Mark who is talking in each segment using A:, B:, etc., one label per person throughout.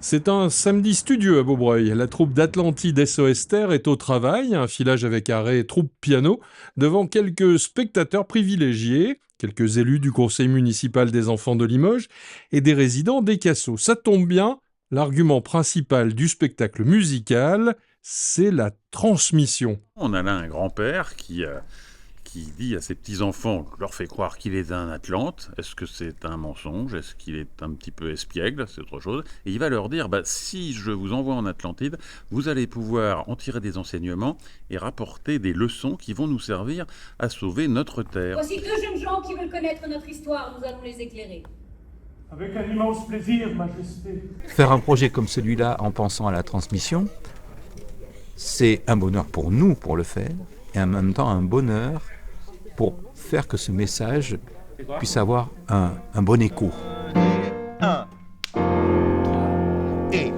A: C'est un samedi studieux à Beaubreuil. La troupe d'Atlantide SOS Terre est au travail, un filage avec arrêt troupe piano, devant quelques spectateurs privilégiés, quelques élus du conseil municipal des enfants de Limoges et des résidents des Cassos. Ça tombe bien, l'argument principal du spectacle musical, c'est la transmission.
B: On a là un grand-père qui dit à ses petits-enfants, leur fait croire qu'il est un Atlante. Est-ce que c'est un mensonge? Est-ce qu'il est un petit peu espiègle? C'est autre chose. Et il va leur dire, si je vous envoie en Atlantide, vous allez pouvoir en tirer des enseignements et rapporter des leçons qui vont nous servir à sauver notre terre.
C: Voici deux jeunes gens qui veulent connaître notre histoire, nous allons les éclairer.
D: Avec un immense plaisir, Majesté.
E: Faire un projet comme celui-là en pensant à la transmission, c'est un bonheur pour nous pour le faire, et en même temps un bonheur pour faire que ce message puisse avoir un bon écho.
F: Un, et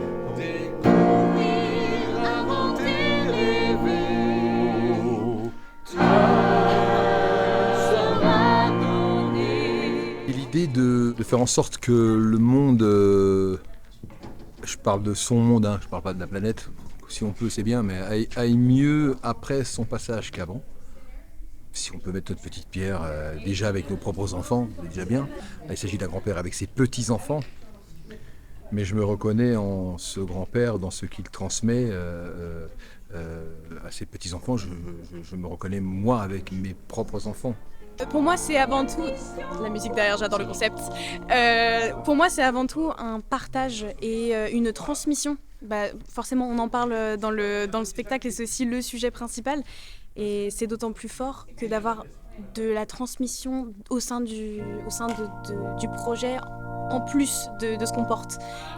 G: L'idée de faire en sorte que le monde, je parle de son monde, je parle pas de la planète, si on peut c'est bien, mais aille mieux après son passage qu'avant. Si on peut mettre notre petite pierre déjà avec nos propres enfants, c'est déjà bien. Là, il s'agit d'un grand-père avec ses petits-enfants. Mais je me reconnais en ce grand-père, dans ce qu'il transmet à ses petits-enfants. Je me reconnais moi avec mes propres enfants.
H: Pour moi, c'est avant tout, la musique derrière, j'adore le concept. Pour moi, c'est avant tout un partage et une transmission. Forcément, on en parle dans le spectacle et c'est aussi le sujet principal. Et c'est d'autant plus fort que d'avoir de la transmission au sein du projet, en plus de ce qu'on porte.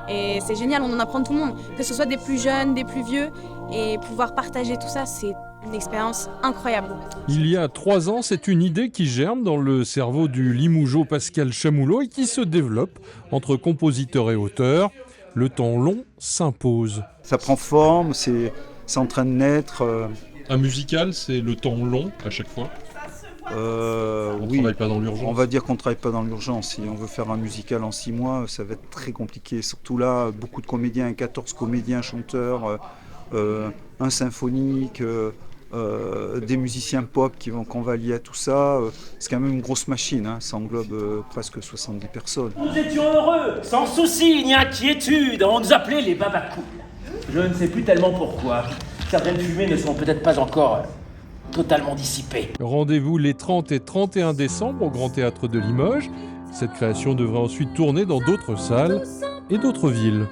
H: Et c'est génial, on en apprend de tout le monde, que ce soit des plus jeunes, des plus vieux, et pouvoir partager tout ça, c'est une expérience incroyable.
A: Il y a 3 ans, c'est une idée qui germe dans le cerveau du Limougeot Pascal Chamoulot et qui se développe entre compositeurs et auteurs. Le temps long s'impose.
I: Ça prend forme, c'est en train de naître.
A: Un musical, c'est le temps long à chaque fois. On
I: Oui,
A: travaille pas dans l'urgence.
I: on va dire qu'on ne travaille pas dans l'urgence. Si on veut faire un musical en 6 mois, ça va être très compliqué. Surtout là, beaucoup de comédiens, 14 comédiens, chanteurs, un symphonique, des musiciens pop qu'on va lier à tout ça. C'est quand même une grosse machine, ça englobe presque 70 personnes.
D: Nous étions heureux, sans souci ni inquiétude. On nous appelait les babacools. Je ne sais plus tellement pourquoi. Certaines fumées ne sont peut-être pas encore totalement dissipées.
A: Rendez-vous les 30 et 31 décembre au Grand Théâtre de Limoges. Cette création devrait ensuite tourner dans d'autres salles et d'autres villes.